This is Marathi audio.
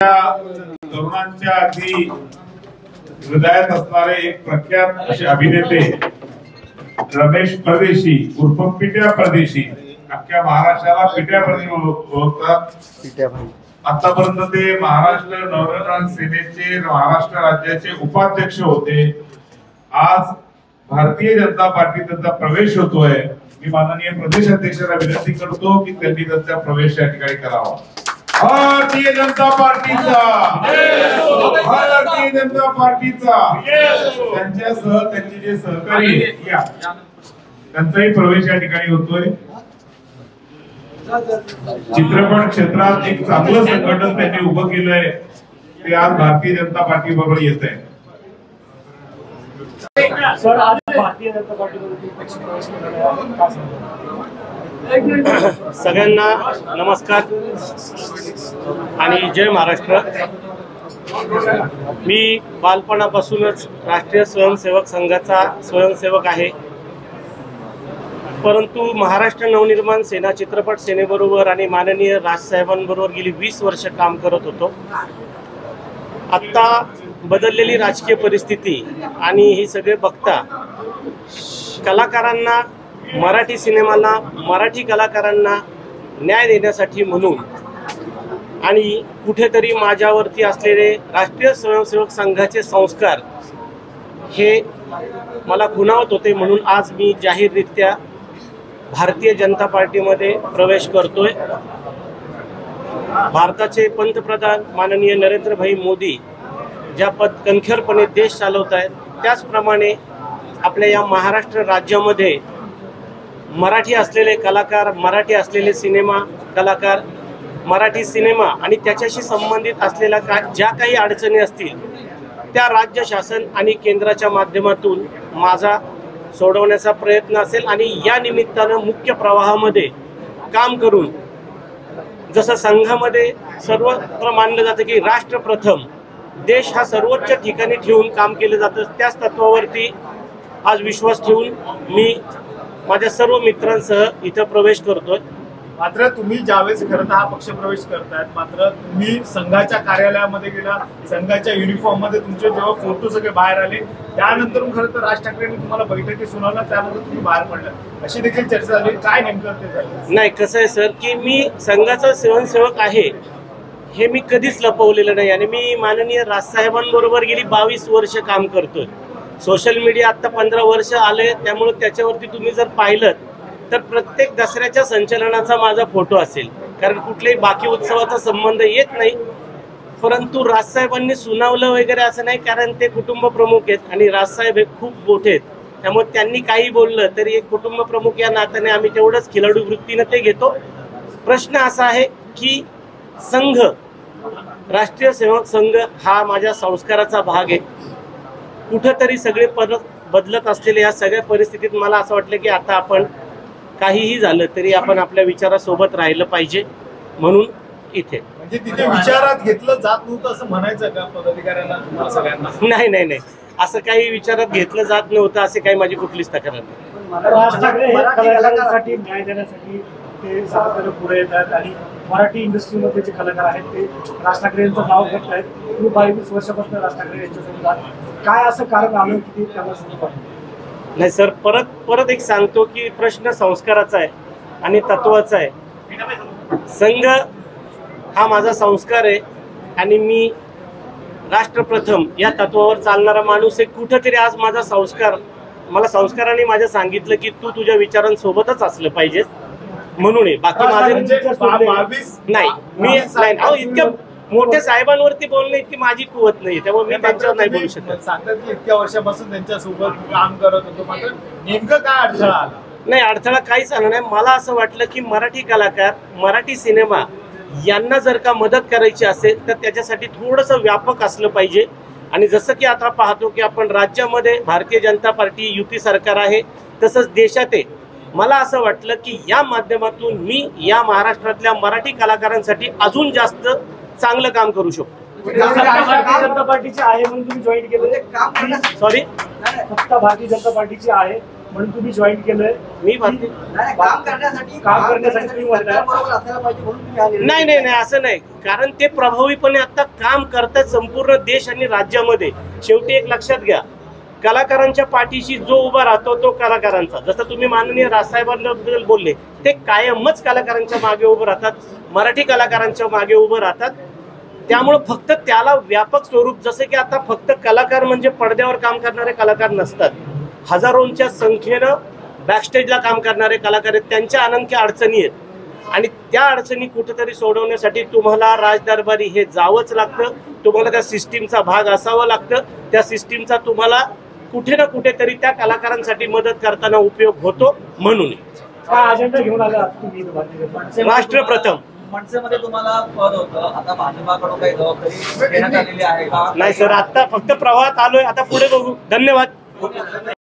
तरुणांच्या अगदी हृदयात असणारे एक प्रख्यात असे अभिनेते रमेश परदेशी उर्फ पिट्या परदेशी, अख्ख्या महाराष्ट्राला पिट्या परदेशी ओळखतात। आतापर्यंत ते महाराष्ट्र नवनिर्माण सेनेचे महाराष्ट्र राज्याचे उपाध्यक्ष होते। आज भारतीय जनता पार्टीत त्यांचा प्रवेश होतोय। मी माननीय प्रदेश अध्यक्षांना विनंती करतो की त्यांनी त्यांचा प्रवेश या ठिकाणी करावा। भारतीय जनता पार्टीचा, भारतीय जनता पार्टीचा त्यांच्यासह त्यांचे जे सहकारी या त्यांचाही प्रवेश या ठिकाणी होतोय। चित्रपट क्षेत्रात एक चांगलं संघटन त्यांनी उभं केलंय, ते आज भारतीय जनता पार्टी बरोबर येत आहे। सर, आज भारतीय जनता पार्टीमध्ये पक्ष प्रवेश केला, सगळ्यांना नमस्कार आणि जय महाराष्ट्र। मी बालपणापासूनच राष्ट्रीय स्वयंसेवक संघाचा स्वयंसेवक आहे, परंतु महाराष्ट्र नवनिर्माण सेना चित्रपट सेनेबरोबर आणि माननीय राजसाहेबांबरोबर गेली 20 वर्ष काम करत होतो। आत्ता बदललेली राजकीय परिस्थिती आणि ही सगळे बघता कलाकारांना, मराठी सिनेमाला, मराठी कलाकारांना न्याय देण्यासाठी म्हणून आणि कुठेतरी माझ्यावरती असलेले राष्ट्रीय स्वयंसेवक संघाचे संस्कार हे मला खुणावत होते, म्हणून आज मी जाहीररित्या भारतीय जनता पार्टीमध्ये प्रवेश करतोय। भारताचे पंतप्रधान माननीय नरेंद्रभाई मोदी ज्या कणखरपणे देश चालवत आहेत, त्याचप्रमाणे आपल्या या महाराष्ट्र राज्यामध्ये मराठी असलेले कलाकार, मराठी असलेले सिनेमा कलाकार, मराठी सिनेमा आणि त्याच्याशी संबंधित असलेल्या ज्या काही अडचणी असतील त्या राज्य शासन आणि केंद्राच्या माध्यमातून माझा सोडवण्याचा प्रयत्न असेल आणि या निमित्तानं मुख्य प्रवाहामध्ये काम करून, जसं संघामध्ये सर्वत्र मानलं जातं की राष्ट्र प्रथम, देश हा सर्वोच्च ठिकाणी ठेवून काम केलं जातं, त्याच तत्वावरती आज विश्वास ठेवून मी माझ्या सर्व मित्रांसह इथं प्रवेश करतोय। मात्र तुम्ही ज्यावेळेस खरं तर हा पक्ष प्रवेश करतायत, मात्र तुम्ही संघाच्या कार्यालयामध्ये गेला, संघाच्या युनिफॉर्म मध्ये तुमचे जेव्हा फोटो सगळे बाहेर आले, त्यानंतर खरं तर राज ठाकरेंनी तुम्हाला बैठकी सुनावला, त्यानंतर तुम्ही बाहेर पडला, अशी देखील चर्चा झाली। काय नेमकं ते झालं? नाही, कसं आहे सर की मी संघाचा स्वयंसेवक आहे हे मी कधीच लपवलेलं नाही आणि मी माननीय राजसाहेबांबरोबर गेली 22 वर्ष काम करतोय। सोशल मीडिया आता 15 वर्ष आले, त्यामुळे त्याच्यावरती तुम्ही जर पाहिलं तर प्रत्येक दसऱ्याच्या संचलनाचा माझा फोटो असेल, कारण कुठल्याही बाकी उत्सवाचा संबंध येत नाही। परंतु राजसाहेबांनी सुनावलं वगैरे असं नाही, कारण ते कुटुंब प्रमुख आहेत आणि राजसाहेब हे खूप मोठे आहेत, त्यामुळे त्यांनी काही बोललं तरी एक कुटुंब प्रमुख या नात्याने आम्ही तेवढंच खिलाडू वृत्तीनं ते घेतो। प्रश्न असा आहे की संघ, राष्ट्रीय सेवक संघ हा माझ्या संस्काराचा भाग आहे। कुठंतरी सगळे बदलत असलेल्या या सगळ्या परिस्थितीत मला असं वाटलं की आता आपण काहीही झालं तरी आपण आपल्या विचारासोबत राहिलं पाहिजे, म्हणून इथे। म्हणजे तिथे विचारात घेतलं जात नव्हतं असं म्हणायचं का पदाधिकाऱ्यांना, तुम्हाला सगळ्यांना? नाही नाही नाही, असं काही विचारात घेतलं जात नव्हतं, असे काही माझी कुठलीच तक्रार नाही। राज ठाकरे कलाकारांसाठी न्याय देण्यासाठी ते सातत्याने पुढे येतात आणि मराठी इंडस्ट्रीमध्ये जे कलाकार आहेत ते राज ठाकरे यांचं नाव घेत आहेत। तुम्ही 22 वर्षापासून राज ठाकरे यांच्यासोबत, काय असं कारण आलं की त्यांना सोबत? नाही सर, परत एक सांगतो की प्रश्न संस्काराचा आहे आणि तत्वाचा आहे। संघ हा माझा संस्कार आहे आणि मी राष्ट्रप्रथम या तत्वावर चालणारा माणूस आहे। कुठंतरी आज माझा संस्कार, मला संस्काराने माझ्या सांगितलं की तू तुझ्या विचारांसोबतच असलं पाहिजे, म्हणून आहे। बाकी माझे नाही, मी नाही इतक्या मोठ्या साहेबांवरती बोलणं इतकी माझी कुवत नाही, त्यामुळे मी त्यांच्यावर नाही बोलू शकत। सांगतात की इतक्या वर्षापासून त्यांच्यासोबत काम करत होतो, मात्र नेमकं काय अडथळा आला? नाही, अडथळा काहीच आला नाही। मला असं वाटलं की मराठी कलाकार, मराठी सिनेमा यांना जर का मदत करायची असेल तर त्याच्यासाठी थोडंसं व्यापक असलं पाहिजे। आणि जसं की आता पाहतो की आपण राज्यामध्ये भारतीय जनता पार्टी युती सरकार आहे, तसंच देशात आहे। मला असं वाटलं की या माध्यमातून मी या महाराष्ट्रातल्या मराठी कलाकारांसाठी अजून जास्त चांगलं काम करू शकतो। भारतीय जनता पार्टीची आहे म्हणून तुम्ही जॉईन केलं? सॉरी, फक्त भारतीय जनता पार्टीची आहे म्हणून तुम्ही जॉईन केलंय. मी भारतीय काम करण्यासाठी तुम्ही म्हणताय. सरकारबरोबर असायला पाहिजे म्हणून तुम्ही आलेले. नाही असं नाही, कारण ते प्रभावीपणे आता काम करतात संपूर्ण देश आणि राज्यामध्ये. शेवटी एक लक्षात घ्या, कलाकारांच्या पाठीशी जो उभा राहतो तो कलाकारांचा. जसं तुम्ही माननीय राजसाहेबांबद्दल बोलले, ते कायमच कलाकारांच्या मागे उभं राहतात, मराठी कलाकारांच्या मागे उभं राहतात. त्यामुळं फक्त त्याला व्यापक स्वरूप, जसं की आता फक्त कलाकार म्हणजे पडद्यावर काम करणारे कलाकार नसतात, हजारोंच्या संख्येनं बॅकस्टेजला काम करणारे कलाकार आहेत. त्यांच्या अनंख्य अडचणी आहेत आणि त्या अडचणी कुठेतरी सोडवण्यासाठी तुम्हाला राजदरबारी हे जावंच लागतं. तुम्हाला त्या सिस्टीमचा भाग असावं लागतं. त्या सिस्टीमचा तुम्हाला कुठे ना कुठेतरी त्या कलाकारांसाठी मदत करताना उपयोग होतो. म्हणून काय अजेंडा घेऊन आला तुम्ही इथं भारतीय जनता पार्टी? राष्ट्र प्रथम. मनसेमध्ये तुम्हाला पद होतं, आता भाजपाकडून काही जबाबदारी देण्यात आलेली आहे का? नाही सर, आता फक्त प्रवाहात आलोय, आता पुढे बघू. धन्यवाद.